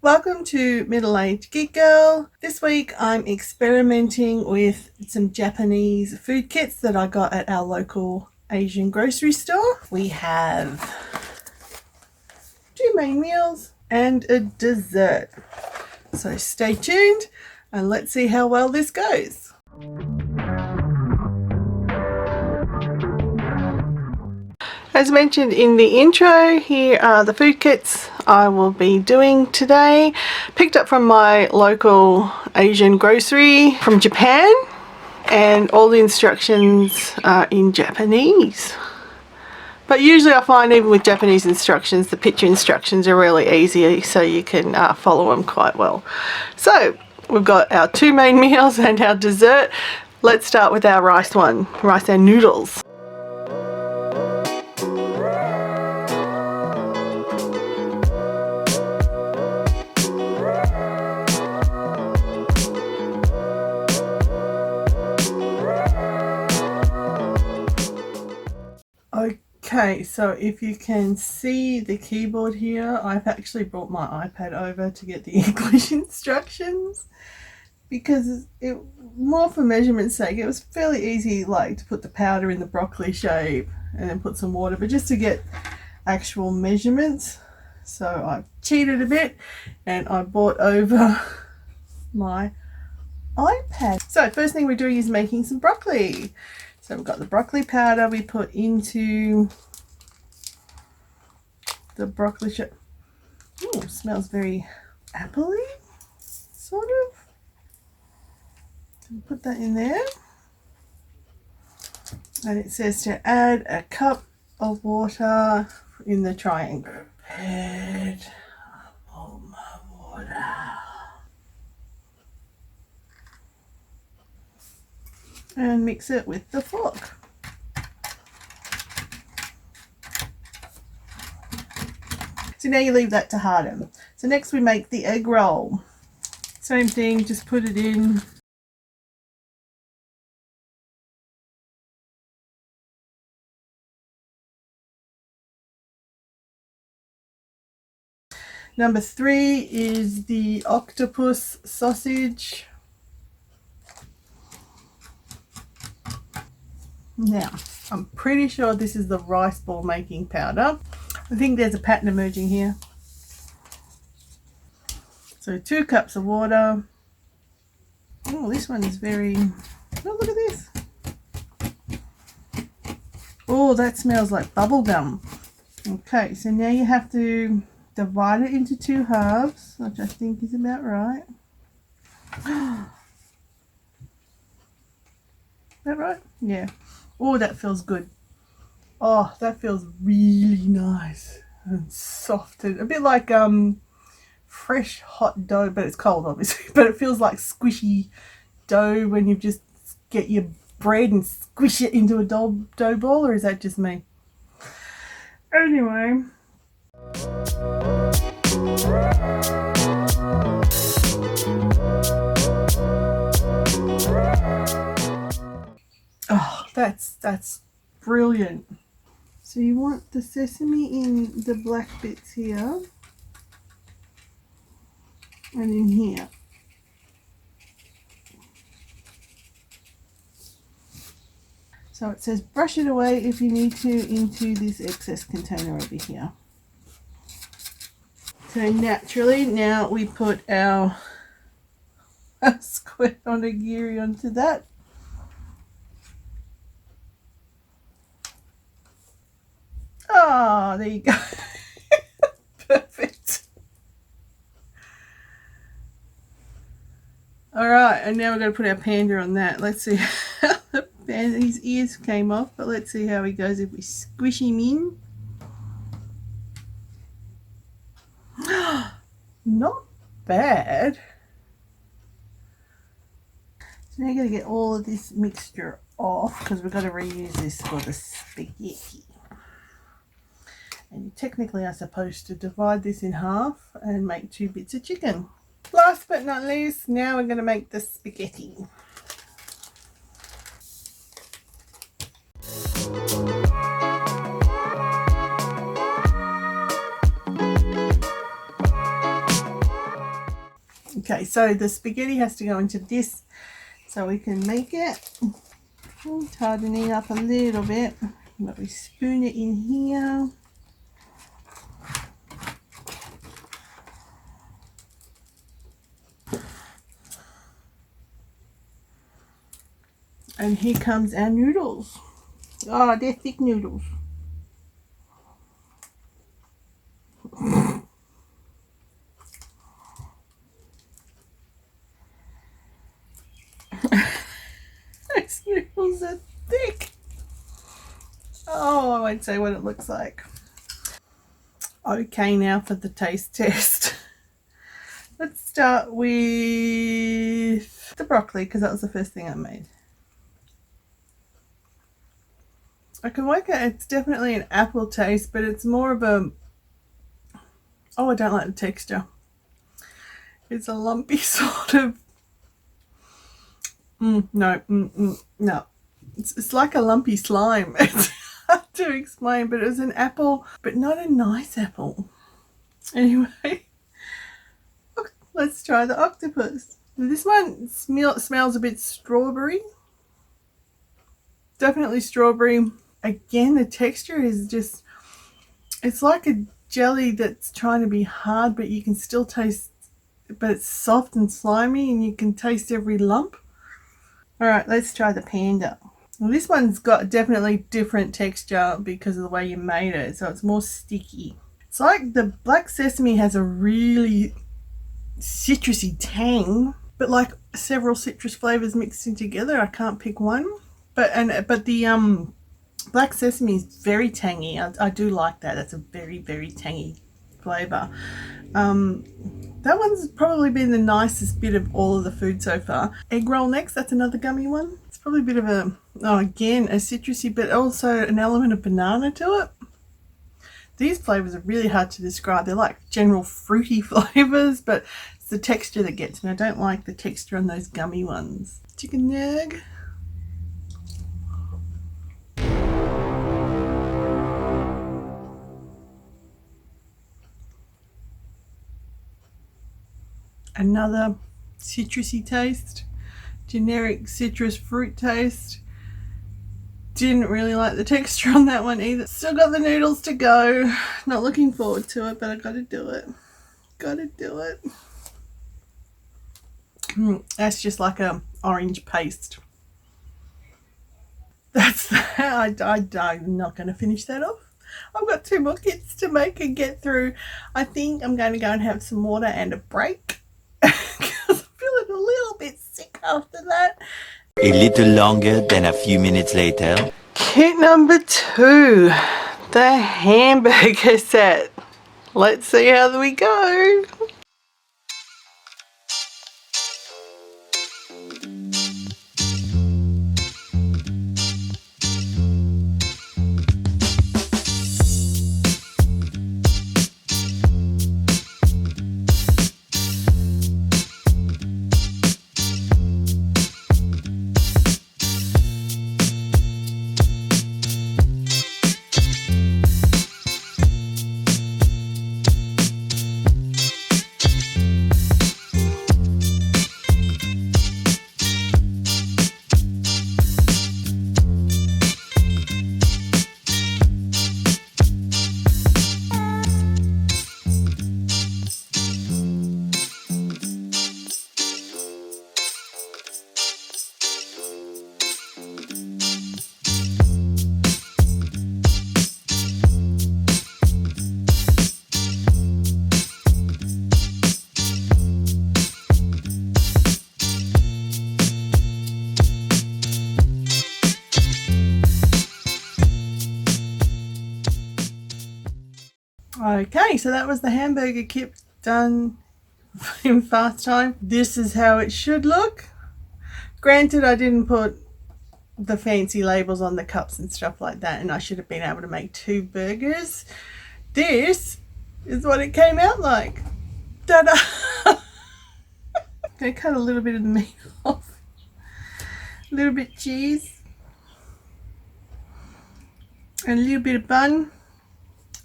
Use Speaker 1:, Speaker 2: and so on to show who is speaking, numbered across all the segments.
Speaker 1: Welcome to Middle Aged Geek Girl. This week I'm experimenting with some Japanese food kits that I got at our local Asian grocery store. We have 2 main meals and a dessert. So stay tuned and let's see how well this goes. As mentioned in the intro, here are the food kits I will be doing today. Picked up from my local Asian grocery from Japan, and all the instructions are in Japanese. But usually I find even with Japanese instructions, the picture instructions are really easy, so you can follow them quite well. So we've got our 2 main meals and our dessert. Let's start with our rice and noodles. Okay, so if you can see the keyboard here, I've actually brought my iPad over to get the English instructions because more for measurement's sake, it was fairly easy, like to put the powder in the broccoli shape and then put some water, but just to get actual measurements. So I cheated a bit and I brought over my iPad. So first thing we're doing is making some broccoli. So we've got the broccoli powder we put into the broccoli shape. Ooh, smells very appley, sort of. So put that in there. And it says to add a cup of water in the triangle. Add all my water. And mix it with the fork. So now you leave that to harden. So next we make the egg roll. Same thing, just put it in. Number 3 is the octopus sausage. Now, I'm pretty sure this is the rice ball making powder. I think there's a pattern emerging here. So 2 cups of water. Oh, this one is very... Oh, look at this. Oh, that smells like bubble gum. Okay, so now you have to divide it into 2 halves, which I think is about right. Is that right? Yeah. Oh, that feels good. Oh, that feels really nice and soft and a bit like fresh hot dough, but it's cold obviously, but it feels like squishy dough when you just get your bread and squish it into a dough ball, or is that just me? Anyway. Oh, that's brilliant. So you want the sesame in the black bits here and in here. So it says brush it away if you need to into this excess container over here. So naturally now we put our square onigiri onto that. Ah, there you go. Perfect. Alright, and now we're going to put our panda on that. Let's see how the panda's ears came off, but let's see how he goes if we squish him in. Not bad. So now you're going to get all of this mixture off because we've got to reuse this for the spaghetti. And you technically are supposed to divide this in half and make 2 bits of chicken. Last but not least, now we're going to make the spaghetti. Okay, so the spaghetti has to go into this so we can make it. Hardening up a little bit, but we spoon it in here. And here comes our noodles. Oh, they're thick noodles. Those noodles are thick. Oh, I won't say what it looks like. Okay, now for the taste test. Let's start with the broccoli because that was the first thing I made. I can work out it's definitely an apple taste, but it's more of a... Oh, I don't like the texture. It's a lumpy sort of... No. It's like a lumpy slime. It's hard to explain, but it was an apple, but not a nice apple. Anyway, let's try the octopus. This one smells a bit strawberry. Definitely strawberry. Again, the texture is just... It's like a jelly that's trying to be hard, but you can still taste... But it's soft and slimy, and you can taste every lump. Alright, let's try the panda. Well, this one's got definitely different texture because of the way you made it, so it's more sticky. It's like the black sesame has a really citrusy tang, but like several citrus flavors mixed in together. I can't pick one, but the black sesame is very tangy. I do like that. That's a very, very tangy flavor. That one's probably been the nicest bit of all of the food so far. Egg roll next. That's another gummy one. It's probably a bit of a, again, a citrusy, but also an element of banana to it. These flavors are really hard to describe. They're like general fruity flavors, but it's the texture that gets me. I don't like the texture on those gummy ones. Chicken nug. Another citrusy taste, generic citrus fruit taste. Didn't really like the texture on that one either. Still got the noodles to go. Not looking forward to it, but I gotta do it. Gotta do it. That's just like a orange paste. That's that. I'm not going to finish that off. I've got 2 more kits to make and get through. I think I'm going to go and have some water and a break. Because I'm feeling a little bit sick after that.
Speaker 2: A little longer than a few minutes later.
Speaker 1: Kit number 2, the hamburger set. Let's see how we go. Okay, so that was the hamburger kit done in fast time. This is how it should look. Granted, I didn't put the fancy labels on the cups and stuff like that, and I should have been able to make 2 burgers. This is what it came out like. Ta-da! I'm going to cut a little bit of the meat off. A little bit of cheese. And a little bit of bun.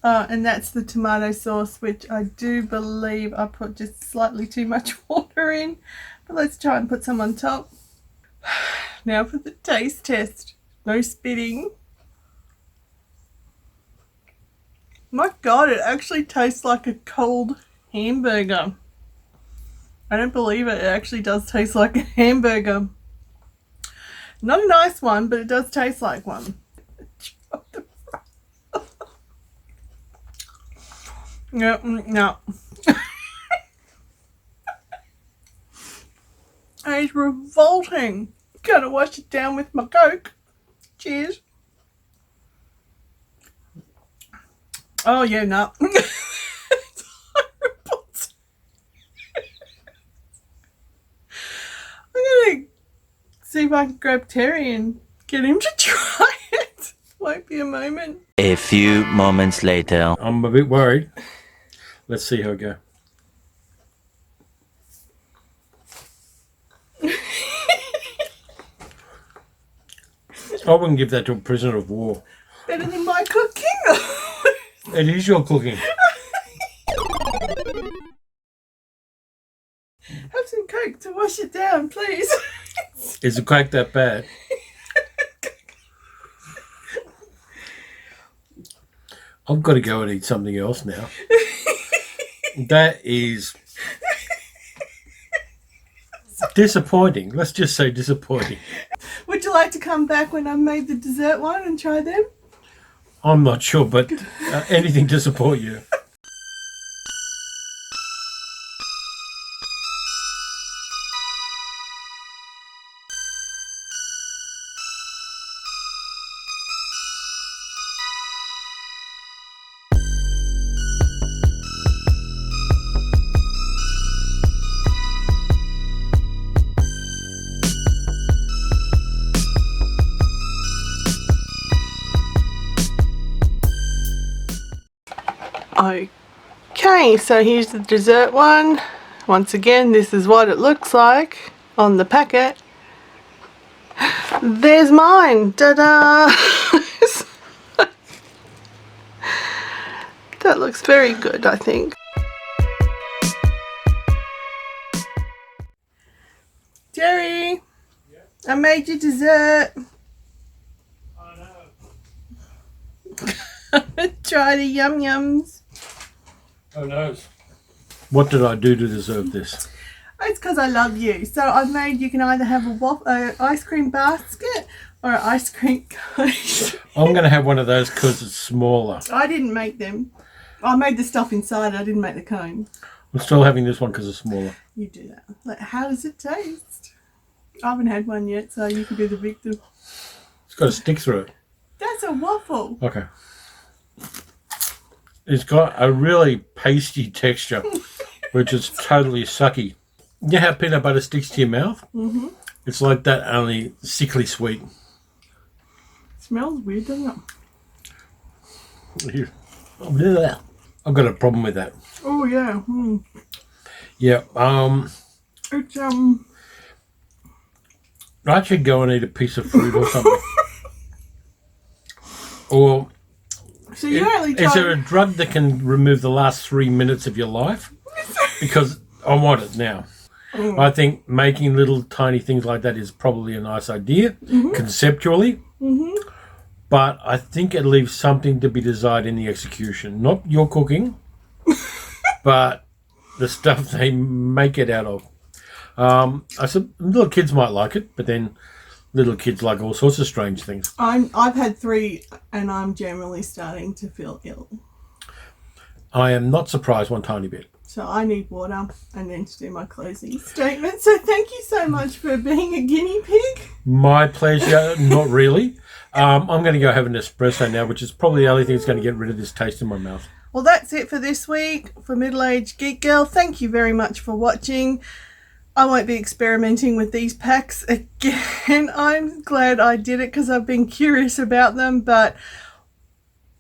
Speaker 1: And that's the tomato sauce, which I do believe I put just slightly too much water in. But let's try and put some on top. Now for the taste test. No spitting. My God, it actually tastes like a cold hamburger. I don't believe it. It actually does taste like a hamburger. Not a nice one, but it does taste like one. No. It's revolting. Gotta wash it down with my Coke. Cheers. Oh yeah, no. It's horrible. I'm gonna see if I can grab Terry and get him to try it. Won't be a moment.
Speaker 2: A few moments later.
Speaker 3: I'm a bit worried. Let's see how it goes. I wouldn't give that to a prisoner of war.
Speaker 1: Better than my cooking.
Speaker 3: It is your cooking.
Speaker 1: Have some Coke to wash it down, please.
Speaker 3: Is the Coke that bad? I've got to go and eat something else now. That is disappointing. Let's just say disappointing.
Speaker 1: Would you like to come back when I've made the dessert one and try them?
Speaker 3: I'm not sure, but anything to support you.
Speaker 1: Okay, so here's the dessert one. Once again, this is what it looks like on the packet. There's mine. Ta-da! That looks very good, I think. Jerry, I made you dessert. Try the yum yums.
Speaker 3: Oh no. What did I do to deserve this?
Speaker 1: It's because I love you. So I've made, you can either have a ice cream basket or an ice cream cone.
Speaker 3: I'm going to have one of those because it's smaller.
Speaker 1: I didn't make them. I made the stuff inside. I didn't make the cone.
Speaker 3: I'm still having this one because it's smaller.
Speaker 1: You do that. Like, how does it taste? I haven't had one yet, so you can be the victim.
Speaker 3: It's got a stick through it.
Speaker 1: That's a waffle.
Speaker 3: Okay. It's got a really pasty texture, which is totally sucky. You know how peanut butter sticks to your mouth? Mm-hmm. It's like that, only sickly sweet.
Speaker 1: Smells weird, doesn't it?
Speaker 3: I've got a problem with that.
Speaker 1: Oh yeah. Mm.
Speaker 3: Yeah.
Speaker 1: It's
Speaker 3: I should go and eat a piece of fruit or something. Or
Speaker 1: so you only
Speaker 3: is there a drug that can remove the last 3 minutes of your life? Because I want it now.
Speaker 1: Mm.
Speaker 3: I think making little tiny things like that is probably a nice idea, conceptually. Mm-hmm. But I think it leaves something to be desired in the execution. Not your cooking, but the stuff they make it out of. I said little kids might like it, but then little kids like all sorts of strange things.
Speaker 1: I've had 3 and I'm generally starting to feel ill.
Speaker 3: I am not surprised one tiny bit.
Speaker 1: So I need water and then to do my closing statement. So thank you so much for being a guinea pig.
Speaker 3: My pleasure, not really. I'm going to go have an espresso now, which is probably the only thing that's going to get rid of this taste in my mouth.
Speaker 1: Well, that's it for this week for Middle Aged Geek Girl. Thank you very much for watching. I won't be experimenting with these packs again. I'm glad I did it because I've been curious about them, but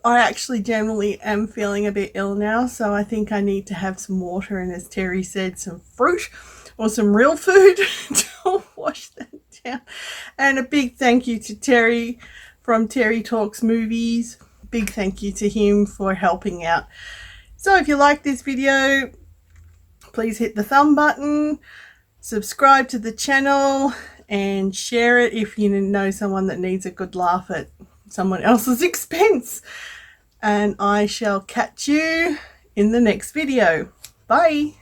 Speaker 1: I actually generally am feeling a bit ill now, so I think I need to have some water and, as Terry said, some fruit or some real food to wash that down. And a big thank you to Terry from Terry Talks Movies. big thank you to him for helping out. So if you like this video, please hit the thumb button, subscribe to the channel, and share it if you know someone that needs a good laugh at someone else's expense. And I shall catch you in the next video. Bye.